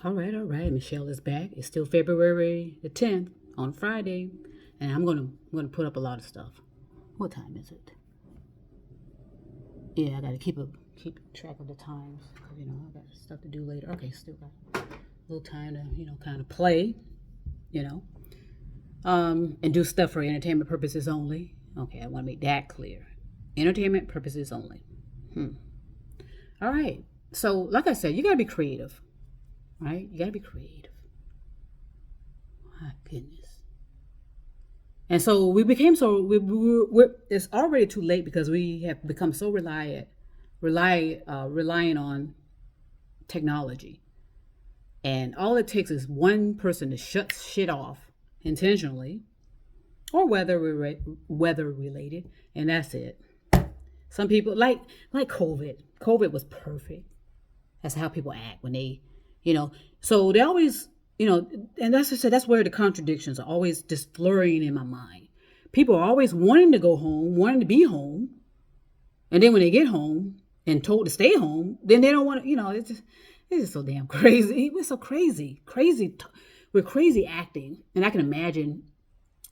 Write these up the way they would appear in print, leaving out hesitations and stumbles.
All right, all right. Michelle is back. It's still February the 10th on Friday, and I'm gonna put up a lot of stuff. What time is it? Yeah, I gotta keep track of the times because I got stuff to do later. Okay, still got a little time to kind of play, you know, and do stuff for entertainment purposes only. Okay, I want to make that clear. Entertainment purposes only. All right. So, like I said, you gotta be creative, right? You gotta be creative. My goodness. And so we became so it's already too late because we have become so relying on technology, and all it takes is one person to shut shit off intentionally or weather related, and that's it. Some people like COVID. COVID was perfect. That's how people act when they, you know. So they always, and that's just that's where the contradictions are always just flurrying in my mind. People are always wanting to go home, wanting to be home, and then when they get home and told to stay home, then they don't want to. It's just so damn crazy. We're so crazy. We're crazy acting, and I can imagine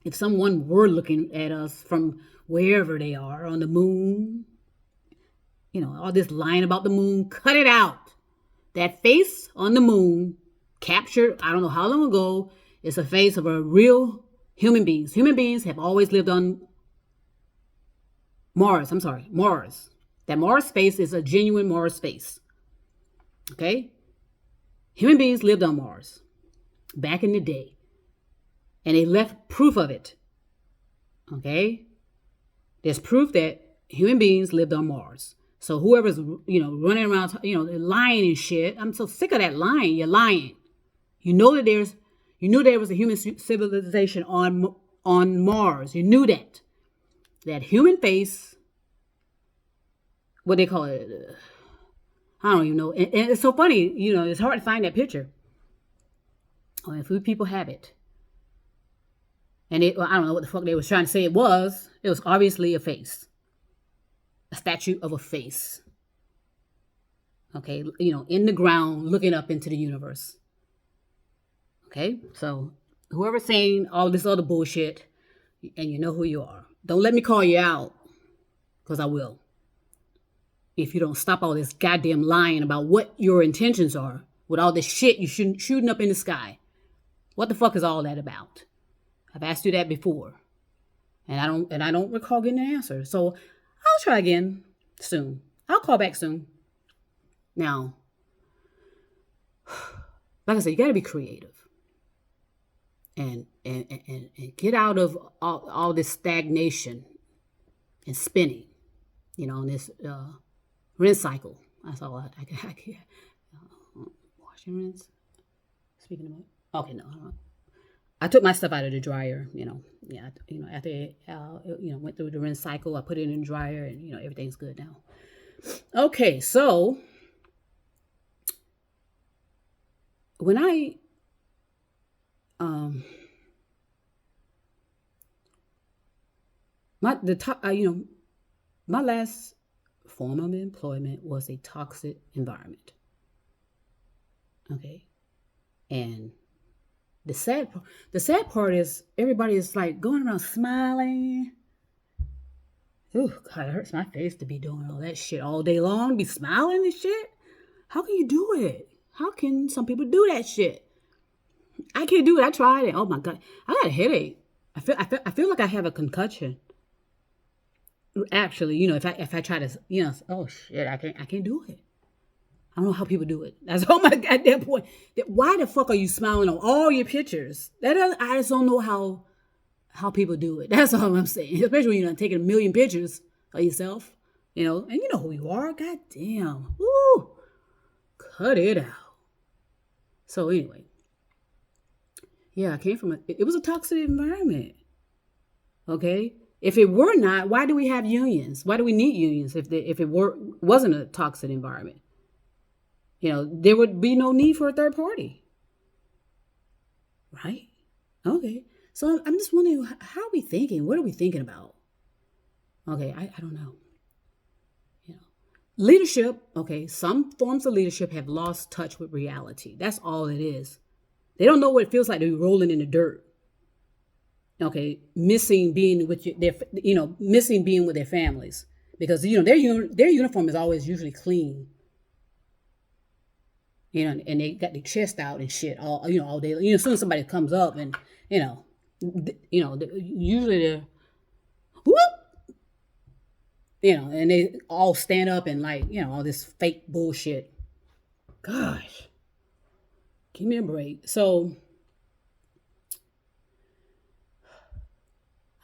if someone were looking at us from wherever they are on the moon. All this lying about the moon, cut it out. That face on the moon, captured, I don't know how long ago, is a face of a real human beings. Human beings have always lived on Mars. I'm sorry, Mars. That Mars face is a genuine Mars face. Okay? Human beings lived on Mars back in the day. And they left proof of it. Okay? There's proof that human beings lived on Mars. So whoever's, running around, lying and shit, I'm so sick of that lying. You're lying. You knew there was a human civilization on Mars. You knew that. That human face, what they call it, I don't even know. And it's so funny, it's hard to find that picture. A few people have it. And I don't know what the fuck they was trying to say it was. It was obviously a face. A statue of a face. Okay, in the ground, looking up into the universe. Okay, so whoever's saying all this other bullshit, and you know who you are. Don't let me call you out, because I will. If you don't stop all this goddamn lying about what your intentions are, with all this shit you shooting up in the sky. What the fuck is all that about? I've asked you that before. And I don't recall getting an answer. So I'll try again soon. I'll call back soon. Now, like I said, you got to be creative and get out of all this stagnation and spinning, on this rinse cycle. That's all I can. Wash and rinse. Speaking of, okay, no. I took my stuff out of the dryer, after went through the rinse cycle, I put it in the dryer and, everything's good now. Okay, so when I, my last form of employment was a toxic environment. Okay. And the sad part is everybody is like going around smiling. Ooh, God, it hurts my face to be doing all that shit all day long, be smiling and shit. How can you do it? How can some people do that shit? I can't do it. I tried it. Oh my God, I got a headache. I feel like I have a concussion. Actually, if I try to, oh shit, I can't do it. I don't know how people do it. That's oh my goddamn point. Why the fuck are you smiling on all your pictures? I just don't know how people do it. That's all I'm saying. Especially when you're taking a million pictures of yourself, and you know who you are. God damn. Woo. Cut it out. So anyway, yeah, I came from it was a toxic environment. Okay. If it were not, why do we have unions? Why do we need unions if it wasn't a toxic environment? There would be no need for a third party. Right? Okay. So I'm just wondering, how are we thinking? What are we thinking about? Okay, I don't know. Leadership, okay, some forms of leadership have lost touch with reality. That's all it is. They don't know what it feels like to be rolling in the dirt. Okay, missing being with missing being with their families because their uniform is always usually clean. And they got their chest out and shit all day. As soon as somebody comes up and usually they're whoop, and they all stand up and all this fake bullshit. Gosh, give me a break. So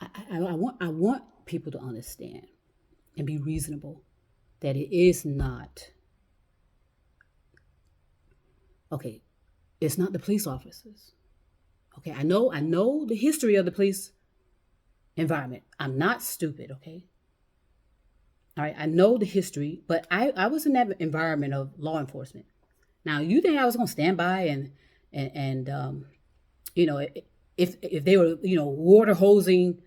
I want people to understand and be reasonable that it is not okay. It's not the police officers. Okay, I know the history of the police environment. I'm not stupid. Okay, all right. I know the history, but I was in that environment of law enforcement. Now, you think I was gonna stand by and if they were water hosing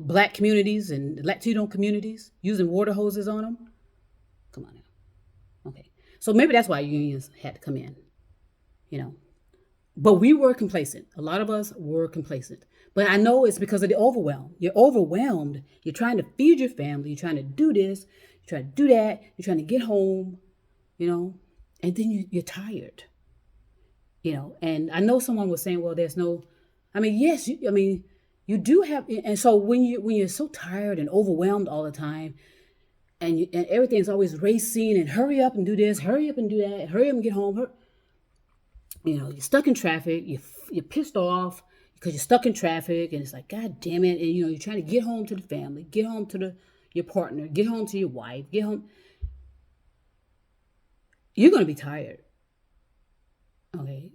black communities and Latino communities using water hoses on them? Come on now. Okay, so maybe that's why unions had to come in. But we were complacent. A lot of us were complacent. But I know it's because of the overwhelm. You're overwhelmed. You're trying to feed your family. You're trying to do this. You're trying to do that. You're trying to get home, and then you're tired. And I know someone was saying, well, there's no, yes, you do have, and so when you're so tired and overwhelmed all the time, and everything's always racing and hurry up and do this, hurry up and do that, hurry up and get home. You're stuck in traffic. You're pissed off because you're stuck in traffic, and it's like, God damn it! And you're trying to get home to the family, get home to your partner, get home to your wife, get home. You're gonna be tired. Okay,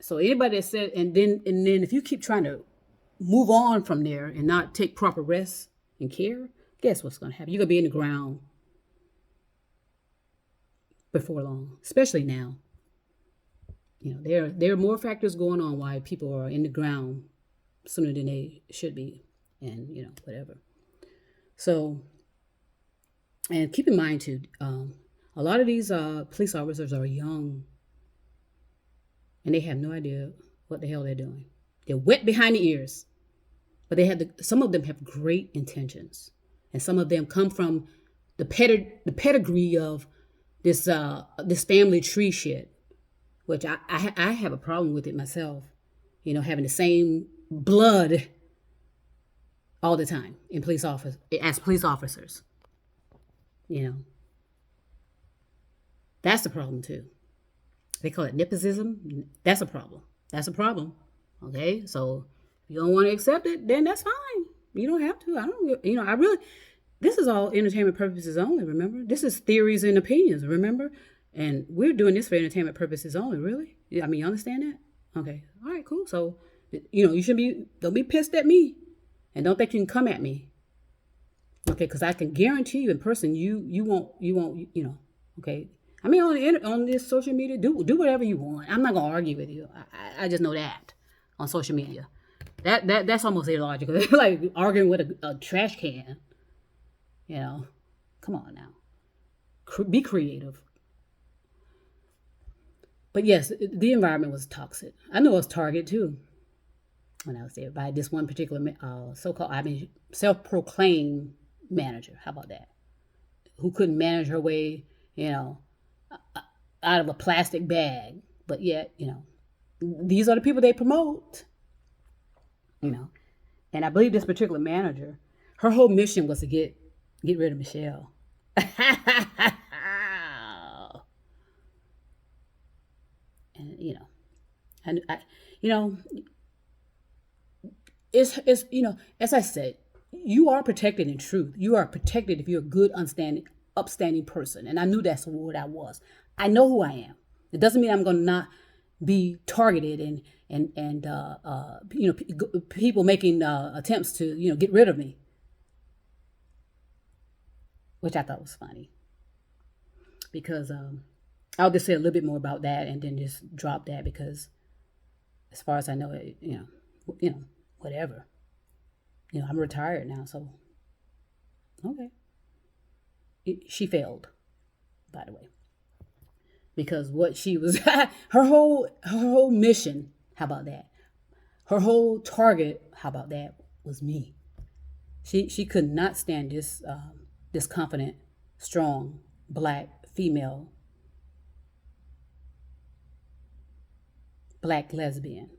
so anybody that said, and then if you keep trying to move on from there and not take proper rest and care, guess what's gonna happen? You're gonna be in the ground before long, especially now. There are more factors going on why people are in the ground sooner than they should be, and whatever. So, and keep in mind too, a lot of these police officers are young, and they have no idea what the hell they're doing. They're wet behind the ears, but some of them have great intentions, and some of them come from the pedigree of this family tree shit. Which I have a problem with it myself, having the same blood all the time as police officers. That's the problem too. They call it nepotism. That's a problem. Okay, so if you don't want to accept it, then that's fine. You don't have to. I don't. This is all entertainment purposes only. Remember, this is theories and opinions. Remember. And we're doing this for entertainment purposes only, really? You understand that? Okay. All right, cool. So, you don't be pissed at me. And don't think you can come at me. Okay, because I can guarantee you in person, you won't, okay. On this social media, do whatever you want. I'm not going to argue with you. I just know that on social media. That's almost illogical. Like arguing with a trash can. Come on now. Be creative. But yes, the environment was toxic. I know it was Target too. When I was there by this one particular self-proclaimed manager. How about that? Who couldn't manage her way, out of a plastic bag. But yet, these are the people they promote. And I believe this particular manager, her whole mission was to get rid of Michelle. And it's as I said, you are protected in truth. You are protected if you're a good, upstanding person. And I knew that's what I was. I know who I am. It doesn't mean I'm going to not be targeted and people making attempts to get rid of me, which I thought was funny because I'll just say a little bit more about that and then just drop that because as far as I know, whatever. I'm retired now, so okay. She failed. by the way, because what she was, her whole mission, how about that? Her whole target, how about that, was me. She could not stand this confident, strong, black female, black lesbian.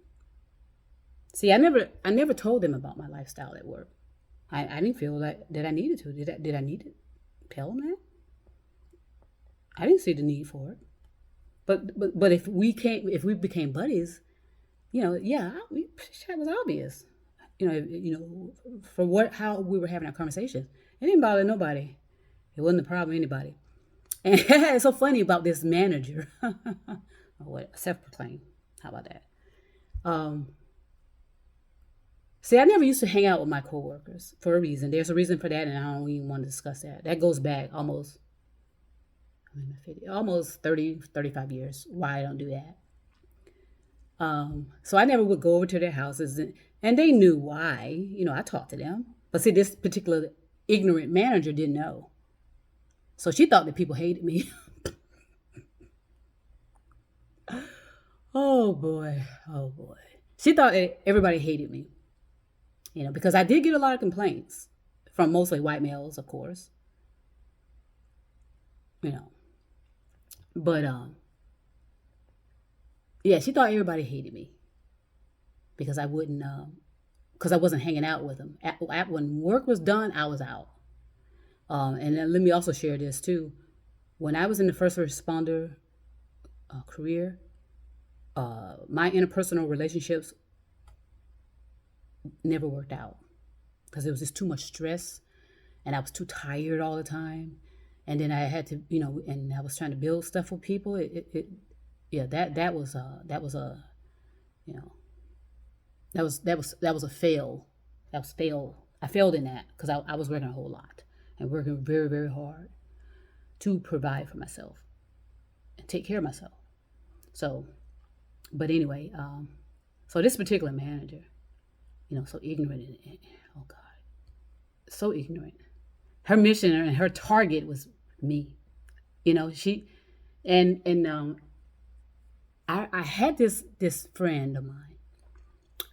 See, I never told them about my lifestyle at work. I didn't feel that I needed to. Did I need to tell them that? I didn't see the need for it. But if we became buddies, yeah, that was obvious. For how we were having our conversations, it didn't bother nobody. It wasn't a problem with anybody. And it's so funny about this manager. What, self-proclaimed? How about that? See, I never used to hang out with my coworkers for a reason. There's a reason for that, and I don't even want to discuss that. That goes back almost 30, 35 years, why I don't do that. So I never would go over to their houses, and they knew why. I talked to them. But see, this particular ignorant manager didn't know. So she thought that people hated me. Oh boy. She thought that everybody hated me. Because I did get a lot of complaints from mostly white males, of course. But yeah, she thought everybody hated me because I wasn't hanging out with them. When work was done, I was out. And then let me also share this too. When I was in the first responder career, my interpersonal relationships never worked out because it was just too much stress, and I was too tired all the time. And then I had to, and I was trying to build stuff with people. That was a fail. That was fail. I failed in that because I was working a whole lot and working very, very hard to provide for myself and take care of myself. So, but anyway, so this particular manager, so ignorant, oh God, so ignorant. Her mission and her target was me. She, I had this friend of mine,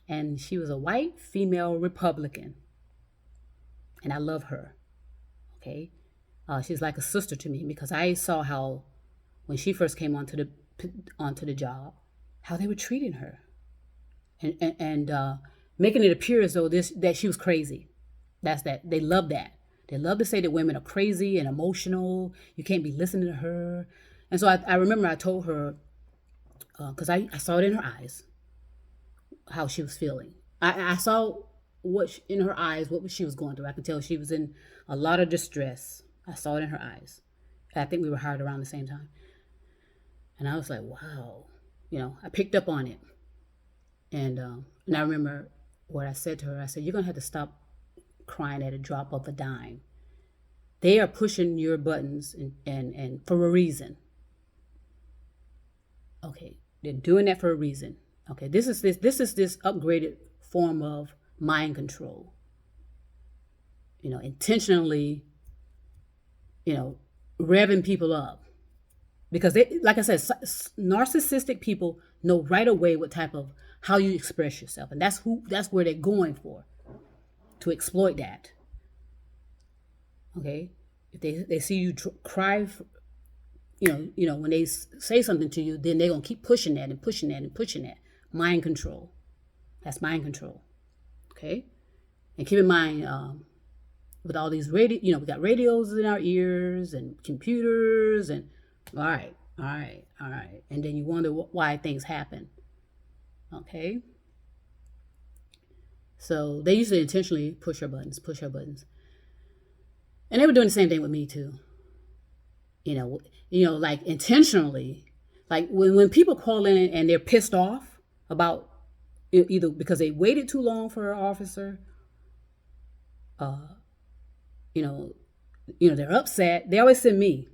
and she was a white female Republican, and I love her. Okay, she's like a sister to me because I saw how when she first came onto the job, how they were treating her, and making it appear as though that she was crazy. That's that. They love that. They love to say that women are crazy and emotional. You can't be listening to her. And so I remember I told her, because I saw it in her eyes, how she was feeling. I saw in her eyes, what she was going through. I could tell she was in a lot of distress. I saw it in her eyes. I think we were hired around the same time. And I was like, wow. I picked up on it. And I remember what I said to her. I said, you're going to have to stop crying at a drop of a dime. They are pushing your buttons and for a reason. Okay, they're doing that for a reason. Okay, this is this upgraded form of mind control. Intentionally, revving people up. Because they, like I said, narcissistic people know right away what type of how you express yourself, and that's where they're going for, to exploit that. Okay, if they see you cry, when they say something to you, then they're gonna keep pushing that and pushing that and pushing that. Mind control. That's mind control. Okay, and keep in mind, with all these we got radios in our ears and computers and all right, and then you wonder why things happen. Okay, so they usually intentionally push her buttons, and they were doing the same thing with me too. Like intentionally, like when people call in and they're pissed off about either because they waited too long for an officer, they're upset. They always send me.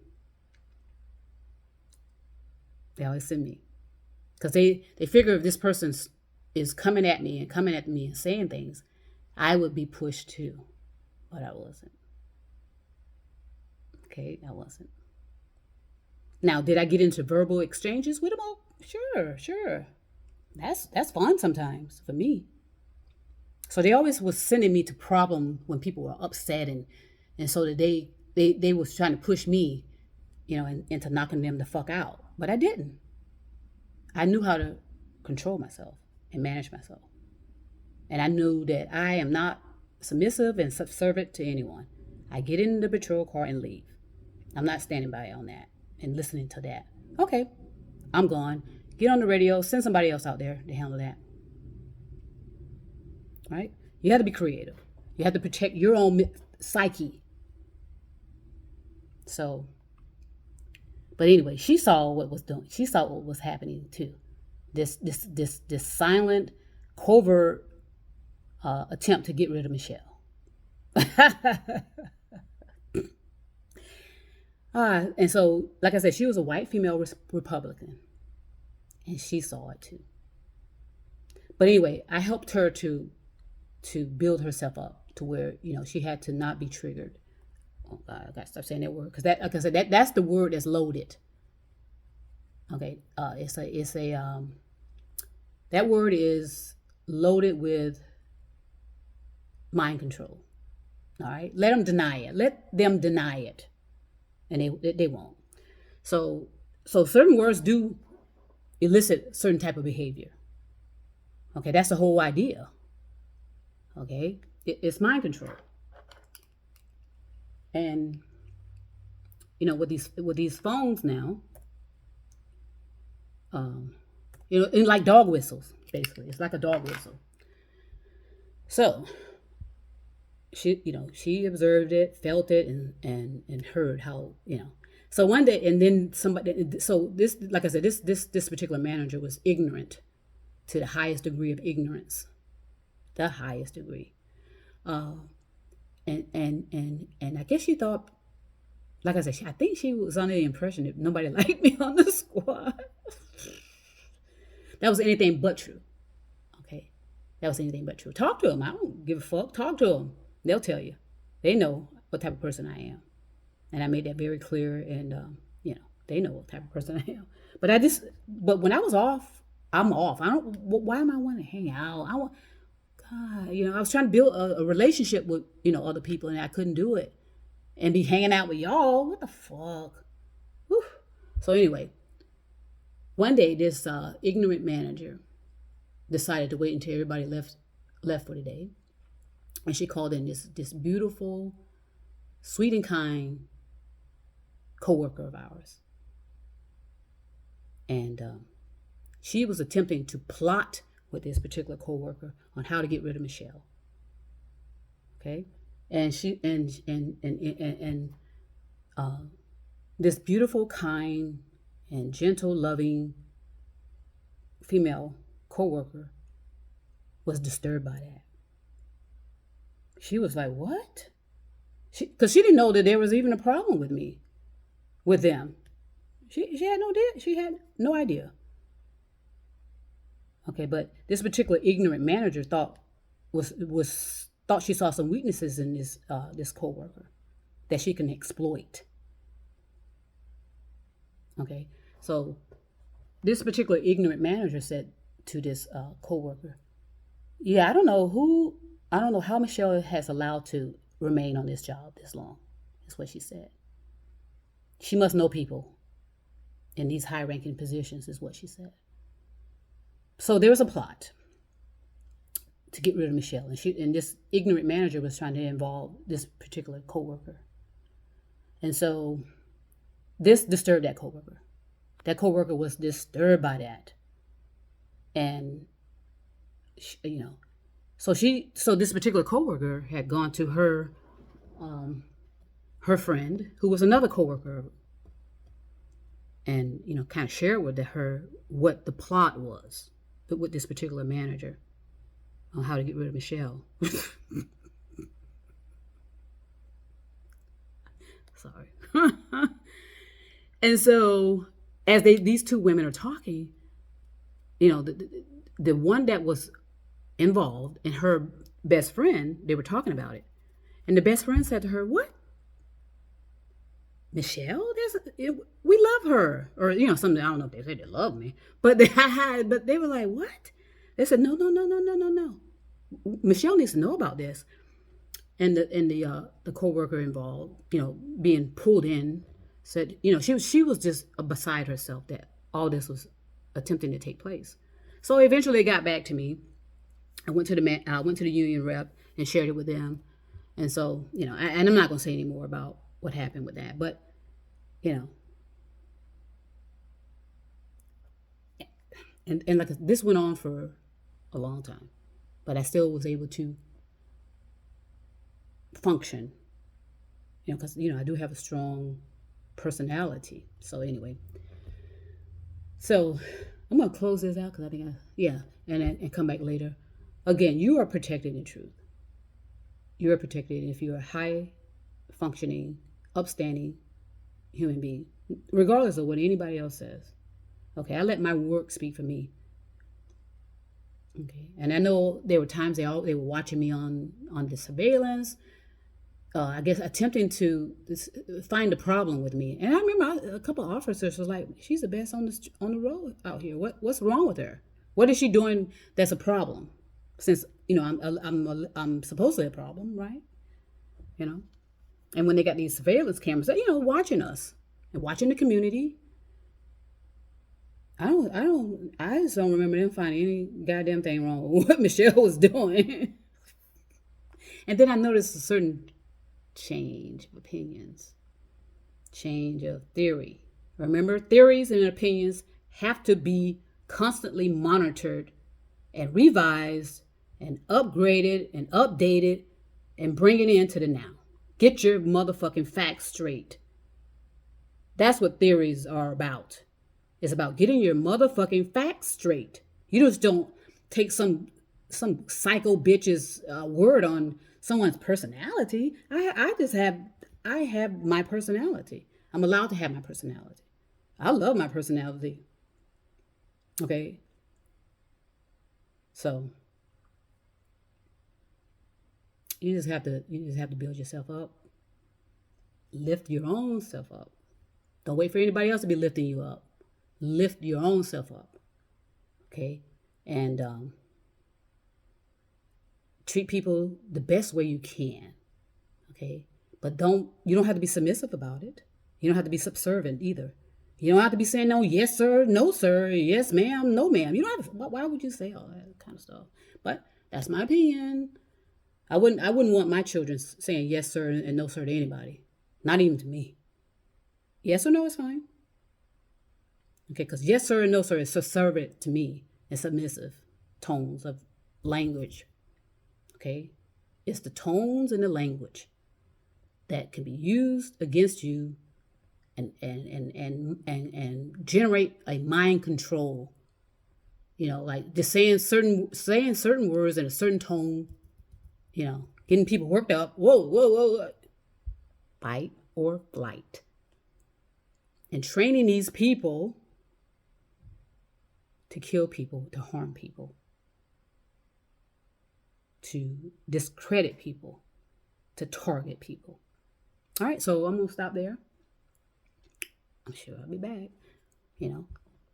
Because they figure if this person is coming at me and saying things, I would be pushed too. But I wasn't. Okay, I wasn't. Now, did I get into verbal exchanges with them? Oh, sure. That's fun sometimes for me. So they always was sending me to problem when people were upset, and so that they was trying to push me, into knocking them the fuck out. But I didn't. I knew how to control myself and manage myself. And I knew that I am not submissive and subservient to anyone. I get in the patrol car and leave. I'm not standing by on that and listening to that. Okay, I'm gone. Get on the radio, send somebody else out there to handle that. Right? You have to be creative. You have to protect your own psyche. So, but anyway, she saw what was doing. She saw what was happening too. This silent, covert attempt to get rid of Michelle. And so, like I said, she was a white female Republican, and she saw it too. But anyway, I helped her to build herself up to where she had to not be triggered. Oh God, I gotta stop saying that word because that, like I said, that's the word that's loaded. Okay, that word is loaded with mind control. All right, let them deny it, and they won't. So certain words do elicit certain type of behavior. Okay, that's the whole idea. Okay, it's mind control. And with these phones now, and like dog whistles, basically, it's like a dog whistle. So she observed it, felt it, and heard how. So one day, and then somebody. So this, like I said, this particular manager was ignorant to the highest degree of ignorance, the highest degree. And I guess she thought, like I said, I think she was under the impression that nobody liked me on the squad. That was anything but true. Okay, that was anything but true. Talk to them. I don't give a fuck. Talk to them. They'll tell you. They know what type of person I am, and I made that very clear. And they know what type of person I am. But when I was off, I'm off. I don't. Why am I wanting to hang out? God, I was trying to build a relationship with other people, and I couldn't do it, and be hanging out with y'all. What the fuck? Whew. So anyway, one day this ignorant manager decided to wait until everybody left for the day, and she called in this beautiful, sweet and kind coworker of ours, and she was attempting to plot with this particular coworker on how to get rid of Michelle. Okay, and she and this beautiful, kind, and gentle, loving female coworker was disturbed by that. She was like, "What?" Because she didn't know that there was even a problem with them. She had no idea. Okay, but this particular ignorant manager thought she saw some weaknesses in this coworker that she can exploit. Okay, so this particular ignorant manager said to this coworker, "Yeah, I don't know how Michelle has allowed to remain on this job this long." That's what she said. She must know people in these high-ranking positions, is what she said. So there was a plot to get rid of Michelle, and this ignorant manager was trying to involve this particular coworker, and so this disturbed that coworker. That coworker was disturbed by that, and so this particular coworker had gone to her friend, who was another coworker, and kind of shared with her what the plot was with this particular manager on how to get rid of Michelle. Sorry. And so as these two women are talking, the one that was involved and her best friend, they were talking about it. And the best friend said to her, "What? Michelle? we love her, or something. I don't know if they said they love me, but but they were like, what? They said, no, no, no, no, no, no, no. Michelle needs to know about this. And the co-worker involved, being pulled in, said, she was just beside herself that all this was attempting to take place. So eventually it got back to me. I went to the union rep and shared it with them. And so, and I'm not going to say any more about what happened with that, but, and like this went on for a long time, but I still was able to function, because, I do have a strong personality. So anyway, so I'm going to close this out because I think and come back later. Again, you are protected in truth. You are protected if you're a high functioning, upstanding human being, regardless of what anybody else says. Okay, I let my work speak for me. Okay, and I know there were times they were watching me on the surveillance, I guess attempting to find a problem with me. And I remember a couple of officers was like, "She's the best on the road out here. What's wrong with her? What is she doing that's a problem? Since I'm supposedly a problem, right? And when they got these surveillance cameras, watching us and watching the community, I just don't remember them finding any goddamn thing wrong with what Michelle was doing. And then I noticed a certain change of opinions, change of theory. Remember, theories and opinions have to be constantly monitored and revised and upgraded and updated and bring it into the now. Get your motherfucking facts straight. That's what theories are about. It's about getting your motherfucking facts straight. You just don't take some psycho bitch's word on someone's personality. I have my personality. I'm allowed to have my personality. I love my personality. Okay. So you just have to build yourself up. Lift your own self up. Don't wait for anybody else to be lifting you up. Lift your own self up. Okay? And treat people the best way you can. Okay? But you don't have to be submissive about it. You don't have to be subservient either. You don't have to be saying no, yes sir, no sir, yes ma'am, no ma'am. You don't have to, why would you say all that kind of stuff? But that's my opinion. I wouldn't want my children saying yes sir and no sir to anybody. Not even to me. Yes or no is fine. Okay, because yes sir and no sir is subservient to me and submissive tones of language. Okay? It's the tones and the language that can be used against you and generate a mind control. Like just saying certain words in a certain tone, getting people worked up. Whoa. Fight or flight. And training these people to kill people, to harm people, to discredit people, to target people. All right, so I'm going to stop there. I'm sure I'll be back.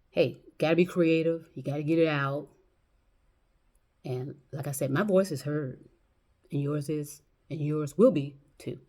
Hey, got to be creative. You got to get it out. And like I said, my voice is heard. And yours will be too.